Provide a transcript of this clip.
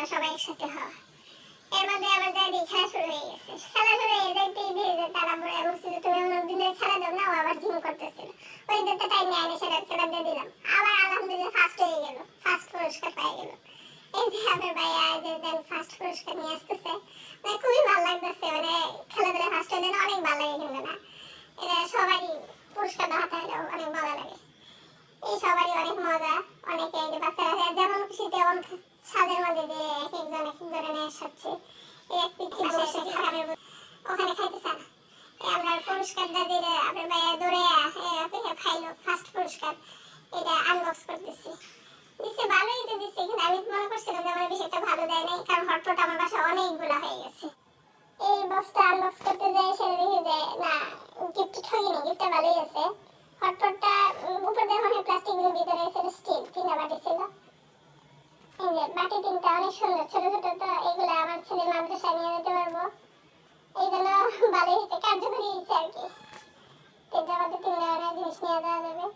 খাওয়া, সবাই একসাথে হওয়া। এর মধ্যে আবার যাই খেলা শুরু হয়ে গেছে। খেলা শুরু হয়ে যাইতেই দেখি যে তারা বলে বলছে যে তুমি অনেকদিন ধরে খেলা দাও না, ও আবার জিম করতেছিল। ওই দুটো টাইম নিয়ে এনে সেটা খেলা দিয়ে দিলাম। আবার আলহামদুলিল্লাহ ফার্স্ট হয়ে গেল, ফার্স্ট পুরস্কার পেয়ে গেল। এই যে আমার ভাইয়া যে দেন ফার্স্ট পুরস্কার নিয়ে আসতেছে, মানে খুবই ভালো লাগতেছে। মানে খেলাধুলা ফার্স্ট হলে না অনেক ভালো লাগে, কিন্তু না এটা সবারই পুরস্কার হাতে হলে অনেক ভালো লাগে। এই সবারই অনেক মজা। অনেকে এই যে বাচ্চারা যেমন খুশি তেমন ছাদের মধ্যে যে এক একজনে নিয়ে সাজছে। এই এক পিচ্ছি বসে খাবারের ওখানে খাইতেছে না। আমরা পুরস্কারটা দিলে আপনার ভাইয়া দৌড়ে খাইলো ফার্স্ট পুরস্কার। এটা আনবক্স করতেছি। দিচ্ছে ভালোই তো দিচ্ছে, কিন্তু আমি মনে করছিলাম যে আমার বেশি একটা ভালো দেয় নাই, কারণ হটপট আমার বাসায় অনেকগুলো হয়ে গেছে। এই বক্সটা আনবক্স করতে যাই সেটা দেখি যে না, গিফট ঠকিনি, গিফটটা ভালোই আছে। হটপটটা উপর দিয়ে মনে প্লাস্টিকের ভিতরে ছিল স্টিল, তিনটা বাটি ছিল। এই যে বাটি তিনটা অনেক সুন্দর, ছোট ছোট, তো এগুলো আমার ছেলে মাদ্রাসায় নিয়ে যেতে পারবো। এই জন্য ভালোই হয়েছে, কার্যকরী হয়েছে আর কি। তিনটা বাটি তিন ধরনের জিনিস নিয়ে যাওয়া যাবে।